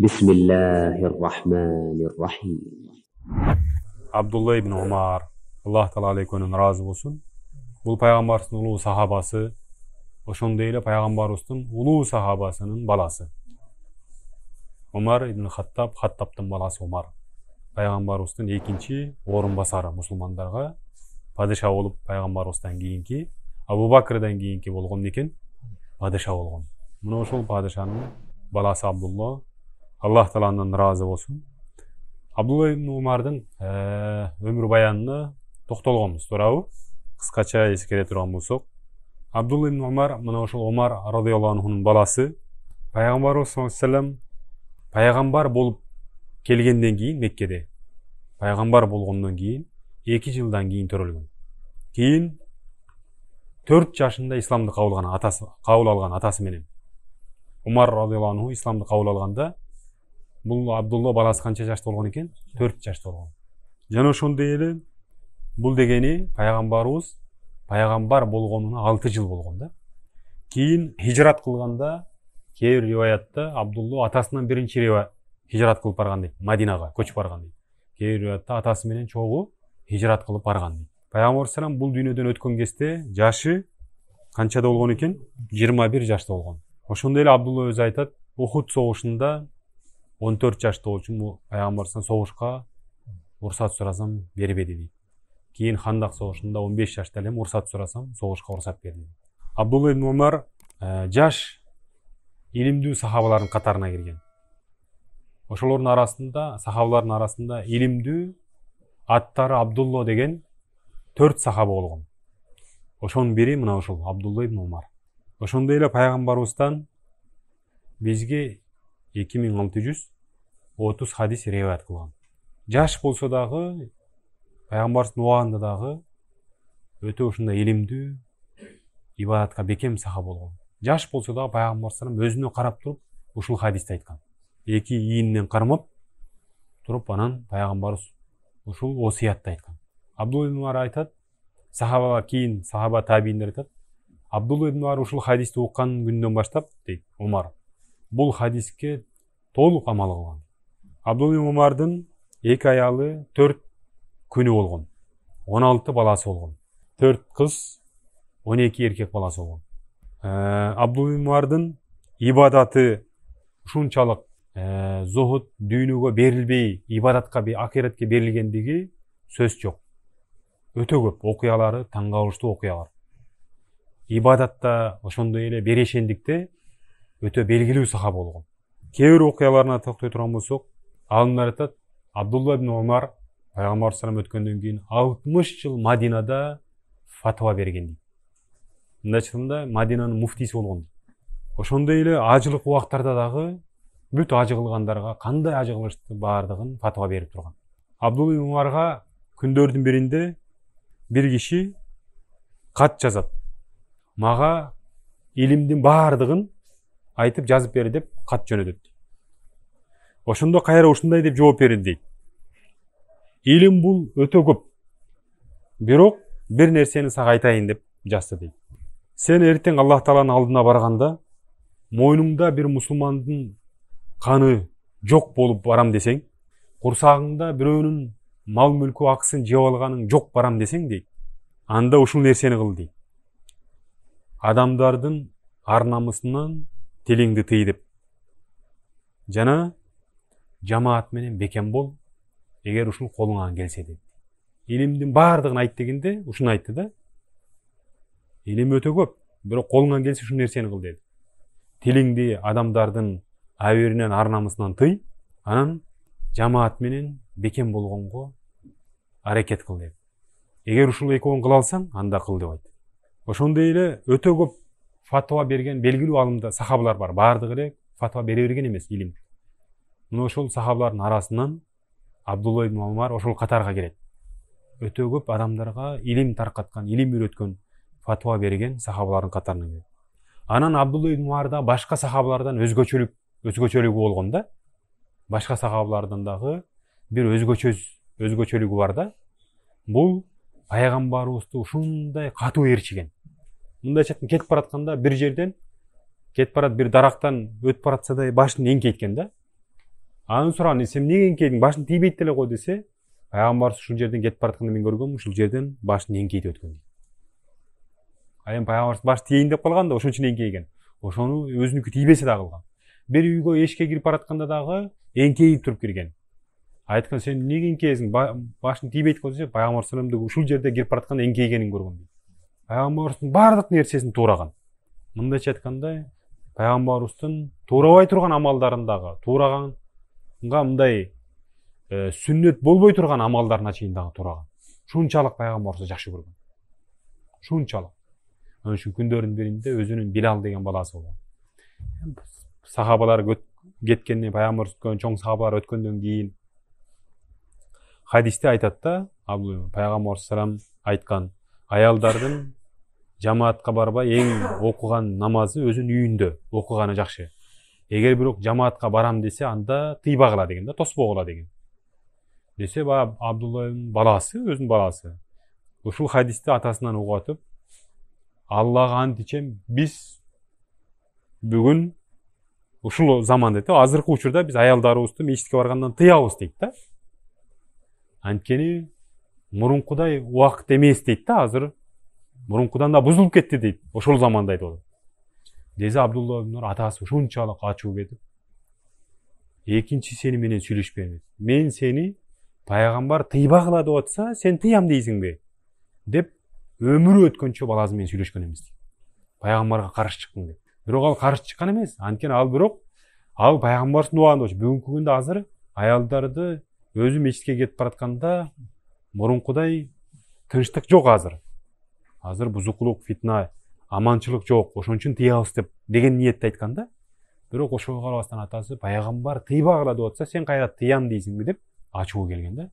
بسم الله الرحمن الرحيم. Абдулла ибн Умар, Аллах Таала алейкөнүн разы болсун. Бул пайгамбардын улуу сахабасы, ошондой эле пайгамбарыбыздын улуу сахабасынын баласы. Умар ибн Хаттаб, Хаттабтын баласы Умар. Пайгамбарыбыздын экинчи орун басары мусулмандарга падыша болуп пайгамбарыбыздан кийинки, Абу Бакрдан кийинки болгон экен, падыша болгон. Мына ошол падышанын баласы Абдулла, Аллах Тааланын разы болсун. Абдулла ибн Умардын өмүр баянына токтолгонбуз, туурабы? Кыскача эскере турган болсок, Абдулла ибн Умар, мына ошол Умар радыйаллаху анхунун баласы, пайгамбарыбыз саллаллаху алейхи вассалам пайгамбар болуп келгенден кийин Меккеде, пайгамбар болгондон кийин 2 жылдан кийин төрөлгөн. Кийин 4 жашында исламды кабыл алган атасы менен. Умар радыйаллаху анху исламды кабыл алганда, бул Абдулла баласы канча жашта болгон экен? 4 жашта болгон. Жана ошондой эле бул дегени пайгамбарыбыз пайгамбар болгонуна 6 жыл болгон да. Кийин хижрат кылганда, кээ риваятта Абдулла атасынан биринчи хижрат кылып барган дейт, Мадинага көчүп барган дейт. Кээ риваятта атасы менен чогуу хижрат кылып барган дейт. Пайгамбар салам бул дүйнөдөн өткөн кезде жашы канчада болгон экен? 21 жашта болгон. Ошондой эле Абдулла өзү айтат, Ухуд согушунда 14 жашта болчумун пайгамбардан согушка уруксат сурасам бербеди дейт. Кийин Хандак согушунда 15 жашта элем уруксат сурасам согушка уруксат берди. Абдулла ибн Умар жаш илимдүү сахабалардын катарына кирген. Ошолордун арасында, сахабалардын арасында илимдүү аттары Абдулла деген 4 сахаба болгон. Ошонун бири мына ошол Абдулла ибн Умар. Ошондой эле пайгамбарыбыздан бизге 2630 хадис риваят кылган. Жаш болсо дагы, пайгамбардын убагында дагы өтө ушундай илимдүү, ибадатка бекем сахаба болгон. Жаш болсо дагы пайгамбар салам өзүнө карап туруп ушул хадисти айткан. Эки ийининен кармап туруп анан пайгамбарыбыз ушул осуятты айткан. Абдулла ибн Умар айтат, сахабалар кийин сахаба табииндер айтат, Абдулла ибн Умар ушул хадисти уккан күндөн баштап дейт Умар, бул хадиске толук амал кылган. Абдулла ибн Умардын 2 аялы 4 күнү болгон. 16 баласы болгон. 4 кыз, 12 эркек баласы болгон. Абдулла ибн Умардын ибадаты ушунчалык зохут дүйнөгө берилбей, ибадатка, акиретке берилгендиги сөз жок. Өтө көп окуялары, таң калыштуу окуялар. Ибадатта ошондой эле берешендикте өтө белгилүү сахаба болгон. Кээ бир окуяларына токтой турган болсок, алымдар айтат, Абдулла ибн Умар пайгамбар салам өткөндөн кийин 60 жыл Мадинада фатва берген дейт. Мындай чыкканда Мадинанын муфтиси болгон. Ошондой эле ажылык убактарда дагы бүт ажы кылгандарга кандай ажы кылышты баардыгын фатва берип турган. Абдулла ибн Умарга күндөрдүн биринде бир киши кат жазат. Мага илимдин баардыгын айтып жазып бери деп кат жөнөтөт. Ошондо кайра ушундай деп жооп берди дейт. Илим бул өтө көп. Бирок бир нерсени сага айтайын деп жазды дейт. Сен эртең Аллах Тааланын алдына барганда, мойнуңда бир мусулмандын каны жок болуп барам десең, курсагыңда бирөөнүн мал мүлкү акысын жеп алганың жок барам десең дейт. Анда ушул нерсени кыл дейт. Адамдардын ар намысынан тилиңди тый деп. Жана жамаат менен бекем бол, эгер ушул колуңан келсе дейт. Илимдин баардыгын айт дегенде ушуну айтты да. Илим өтө көп, бирок колуңан келсе ушул нерсени кыл деди. Тилиңди адамдардын абийиринен, ар намысынан тый, анан жамаат менен бекем болгонго аракет кыл деди. Эгер ушул экөөнү кыла алсаң, анда кыл деп айтты. Ошондой эле өтө көп фатва берген белгилүү алымда сахабалар бар. Баардыгы эле фатва бере берген эмес илим. Мына ошол сахабалардын арасынан Абдулла ибн Умар ошол катарга кирет. Өтө көп адамдарга илим таркаткан, илим үйрөткөн, фатва берген сахабалардын катарына кирет. Анан Абдулла ибн Умарда башка сахабалардан өзгөчөлүгү болгон да. Башка сахабалардан дагы бир өзгөчөлүгү бар да. Бул пайгамбарыбызды ушундай катуу ээрчиген. Мындай чаттан кетип баратканда бир жерден кетип барат, бир дарактан өтүп баратса да башын эңкейткен да. Анын сураган, сен эмнеге эңкейдиң, башың тийбейт деле го десе, пайгамбарыбыз ушул жерден кетип баратканда мен көргөм, ушул жерден башын эңкейтип өткөн. А эми пайгамбарыбыз баш тийейин деп калган да, ошон үчүн эңкейген. Ошону өзүнүкү тийбесе да кылган. Бир үйгө эшикке кирип баратканда дагы эңкейип туруп кирген. Айткан, сен эмнеге эңкейсиң, башың тийбейт го десе, пайгамбар салламды ушул жерде кирип баратканда эңкейгенин көргөм. Пайгамбарыбыздын бардык нерсесин туураган. Мындайча айтканда, пайгамбарыбыздын туурабай турган амалдарындагы, туураган мындай сүннөт болбой турган амалдарына чейин дагы туураган. Шунчалык пайгамбарыбызды жакшы көргөн. Шунчалык. Ошон үчүн күндөрдүн биринде өзүнүн Билал деген баласы болгон. Сахабалар кеткенден, пайгамбарыбыз өткөн, чоң сахабалар өткөндөн кийин хадисте айтат да, пайгамбарыбыз салам айткан, аялдардын жамаатка барбай эң окуган намазы өзүнүн үйүндө окуганы жакшы. Эгер бирок жамаатка барам десе, анда тыйбагыла деген да, тоспогула деген. Десе, Абдулланын баласы, өзүнүн баласы. Ушул хадисти атасынан угуп атып, Аллага ант ичем, биз бүгүн ушул заманда, азыркы учурда биз аялдарыбызды мечитке баргандан тыябыз дейт да. Анткени мурункудай убакыт эмес дейт да, азыр мурункудан да бузулуп кетти дейт. Ошол заманда айтып атат. Десе Абдулла ибн атасы ушунчалык ачуу кетип, экинчи сени менен сүйлөшпөйм. Мен сени пайгамбар тыйбагыла деп атса, сен тыям дейсиңби? Деп өмүрү өткөнчө баласы менен сүйлөшкөн эмес. Пайгамбарга каршы чыктың деп. Бирок ал каршы чыккан эмес. Анткени ал пайгамбардын убагында болчу. Бүгүнкү күндө азыр аялдарды өзү мечитке кетип баратканда мурункудай тынчтык жок азыр. Азыр бузукулук, фитна, аманчылык жок. Ошон үчүн тыябыз деген ниетте айткан да. Бирок ошого карабастан атасы пайгамбар тыйбагыла деп атса, сен кайра тыям дейсиңби деп ачуу келген да.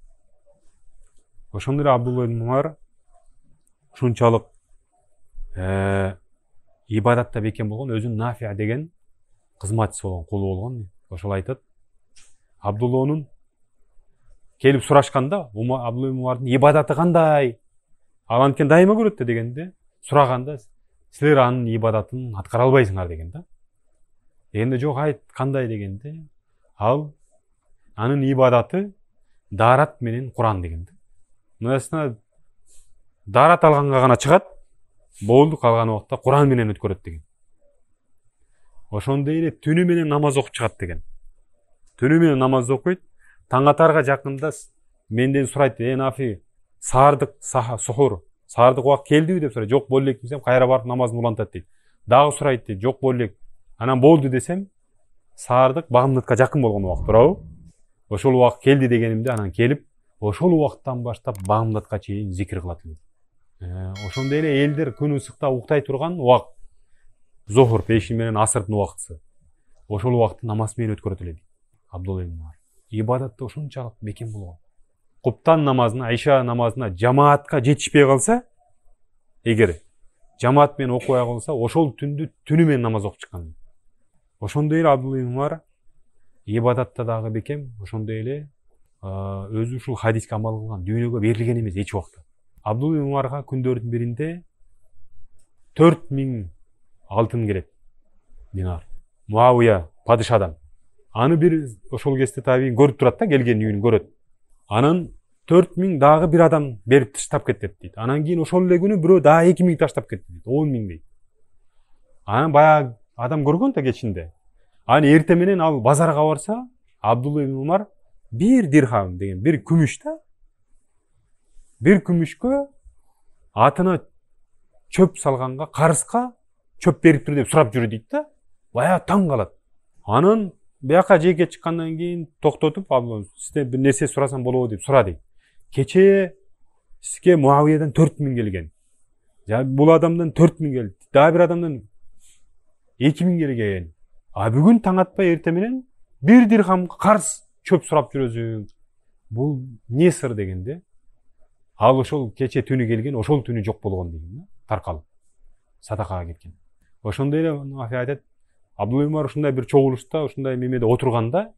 Ошондой эле Абдулла ибн Умар ушунчалык ибадатта бекем болгон, өзүнүн Нафия деген кызматчысы болгон, кулу болгон. Ошол айтат, Абдулланын келип сурашканда, Абдулла ибн Умардын ибадаты кандай? Ал анткени дайыма көрөт дегенде, сураганда, силер анын ибадатын аткара албайсыңар деген да. Дегенде, жок, айт кандай дегенде, ал анын ибадаты даарат менен Куран деген да. Мынасына даарат алганга гана чыгат, болду, калган убакта Куран менен өткөрөт деген. Ошондой эле түнү менен намаз окуп чыгат деген. Түнү менен намаз окуйт, таң атарга жакында менден сурайт, Нафи, саардык сухур, саардык убак келдиби деп сурайт. Жок, боло элек десем, кайра барып намазын улантат дейт. Дагы сурайт дейт, жок, боло элек. Анан болду десем, саардык багымдатка жакын болгон убак, туурабы? Ошол убак келди дегенимде, анан келип, ошол убакыттан баштап багымдатка чейин зикир кылат дейт. Ошондой эле элдер күн ысыкта уктай турган убак, зохур, пешин менен асырдын убактысы. Ошол убакытты намаз менен өткөрөт эле дейт Абдулла ибн Умар. Ибадатта ушунчалык бекем болгон. Куптан намазына, Айша намазына жамаатка жетишпей калса, эгер жамаат менен окубай калса, ошол түндү түнү менен намаз окуп чыккан. Ошондой эле Абдулла ибн Умар ибадатта дагы бекем, ошондой эле өзү ушул хадиске амал кылган, дүйнөгө берилген эмес эч убакта. Абдулла ибн Умарга күндөрдүн биринде 4000 алтын келет, динар. Муавия падышадан. Аны бир ошол кезде табийин көрүп турат да, келген үйүн көрөт. Анан 4000 дагы бир адам берип таштап кетет дейт. Анан кийин ошол эле күнү бирөө дагы 2000 таштап кетти дейт. 10.000 дейт. Анан баягы адам көргөн да кечинде. Анан эрте менен ал базарга барса, Абдулла ибн Умар бир дирхам деген, бир күмүш да. Бир күмүшкө атына чөп салганга, карызга чөп берип тур деп сурап жүрү дейт да. Баягы таң калат. Анан бияка жеке чыккандан кийин токтотуп, сизден бир нерсе сурасам болобу деп сура дейт. Кече сизге Муавиядан 4000 келген. Бул адамдан 4000 келди. Дагы бир адамдан 2000 келген. А бүгүн таң атпай эрте менен бир дирхамга карыз чөп сурап жүрөсүң. Бул не сыр дегенде, ал ошол кече түнү келген, ошол түнү жок болгон деген, таркалып садакага кеткен. Ошондой эле Нафи айтат, Абдулла ибн Умар ушундай бир чогулушта, ушундай мемеде отурганда,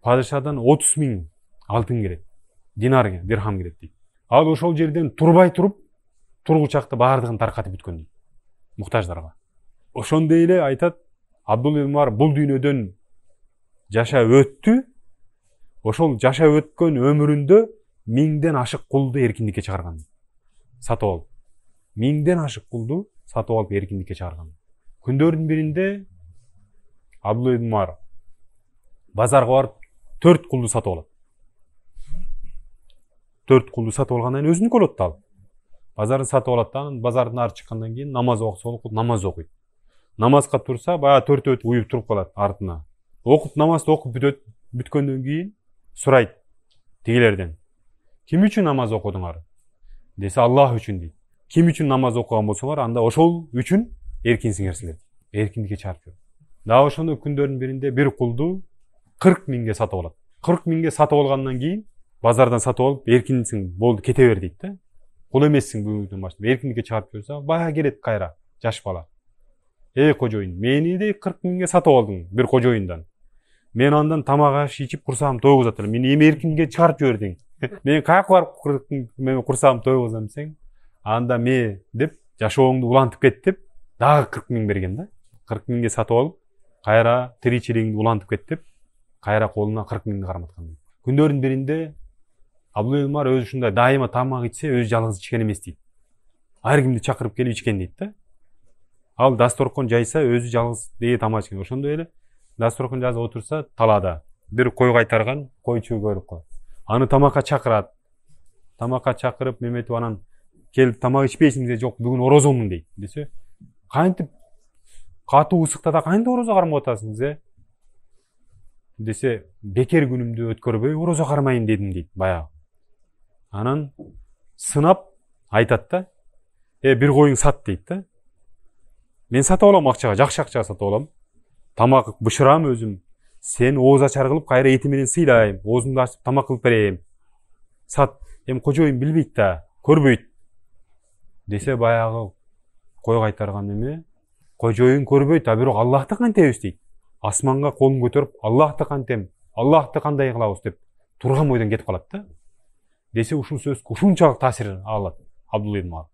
падышадан 30.000 алтын келет, динар, дирхам келет дейт. Ал ошол жерден турбай туруп, тургучакты баардыгын таркатып бүткөн дейт, муктаждарга. Ошондой эле айтат, Абдулла ибн Умар бул дүйнөдөн жашап өттү. Ошол жашап өткөн ömүрүндө 1000ден ашык кулду эркиндикке чыгарган. Сатып алып. 1000ден ашык кулду сатып алып эркиндикке чыгарган. Күндөрдүн биринде Абдулла ибн Умар базарга барып 4 кулду сатып алат. 4 кулду сатып алгандан кийин өзүнүкү болот да. Базарды сатып алат да, базардын ары чыккандан кийин намаз окуса болот, намаз окуйт. Намазга турса, баягы төртөөт уюп туруп калат артына. Окуп намазды окуп бүтөт, бүткөндөн кийин сурайт тигилерден. Ким үчүн намаз окудуңар? Десе Аллах үчүн дейт. Ким үчүн намаз окуган болсоңар, анда ошол үчүн эркинсиңер силер. Эркиндикке чыгарып жүрөт. Дагы ошондо күндөрдүн биринде бир кулду 40 миңге сатып алат. 40 миңге сатып алгандан кийин базардан сатып алып эркинсиң, болду, кете бер дейт да. Кул эмессиң бүгүнкүдөн баштап. Эркиндикке чыгарып жүрсө, баягы келет кайра жаш бала. Эй кожоюн, мени де 40 миңге сатып алдың бир кожоюндан. Мен андан тамак аш ичип курсагым тойгузат элем. Мени эми эркиндикке чыгарып жибердиң. Мен каяка барып мен курсагым тойгузам десең, анда ме деп жашооңду улантып кет деп дагы 40 миң берген да. 40 миңге сатып алып, кайра тиричилигиңди улантып кет деп, кайра колуна 40 миңди карматкан. Күндөрдүн биринде Абдулла ибн Умар өзү ушундай дайыма тамак ичсе, өзү жалгыз ичкен эмес дейт. Ар кимди чакырып келип ичкен дейт да. Ал дасторкон жайса, өзү жалгыз дее тамак ичкен. Ошондой эле дасторкон жазып отурса, талаада бир кой кайтарган койчу көрүп калат. Аны тамакка чакырат. Тамакка чакырып, неметип анан келип тамак ичпейсиң десе, жок, бүгүн орозомун дейт. Десе, кантип катуу ысыкта да кантип орозо кармап атасың десе, бекер күнүмдү өткөрбөй орозо кармайын дедим дейт баягы. Анан сынап айтат да, бир коюң сат дейт да. Мен сатып алам акчага, жакшы акчага сатып алам. Тамак бышырам өзүм. Сен ооз ачар кылып кайра эти менен сыйлайм. Оозуңду ачып тамак кылып берейм. Сат. Эми кожоюн билбейт да, көрбөйт. Десе баягы кой кайтарган эме, кожоюн көрбөйт, а бирок Аллахты кантебиз дейт. Асманга колун көтөрүп, Аллахты кантем, Аллахты кандай кылабыз деп турган бойдон кетип калат да. Десе ушул сөз ушунчалык таасир алат Абдулла ибн Умар.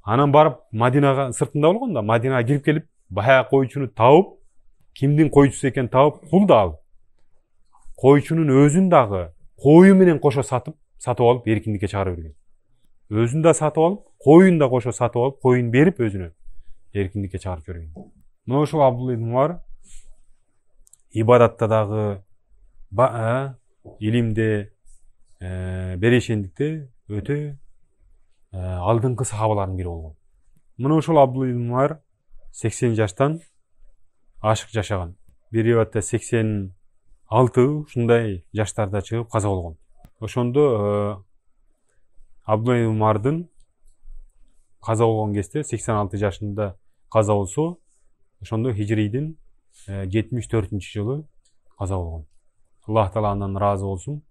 Анан барып Мадинага сыртында болгон да, Мадинага кирип келип, баягы койчуну табып, кимдин койчусу экенин табып, кул да алып. Койчунун өзүн дагы кою менен кошо сатып алып эркиндикке чыгарып берген. Өзүн да сатып алып, коюн да кошо сатып алып, коюн берип өзүнө эркиндикке чыгарып берген. Мына ошол Абдулла ибн Умар ибадатта дагы, илимде, берешендикте өтө алдыңкы сахабалардын бири болгон. Мына ошол Абдулла ибн Умар 80 жаштан ашык жашаган. Бир риваятта 86 ушундай жаштарда чыгып каза болгон. Ошондо Абдулла ибн Умардын каза болгон кезде 86 жашында каза болсо, ошондо хижрийдин 74-жылы каза болгон. Аллах таала андан ыраазы болсун.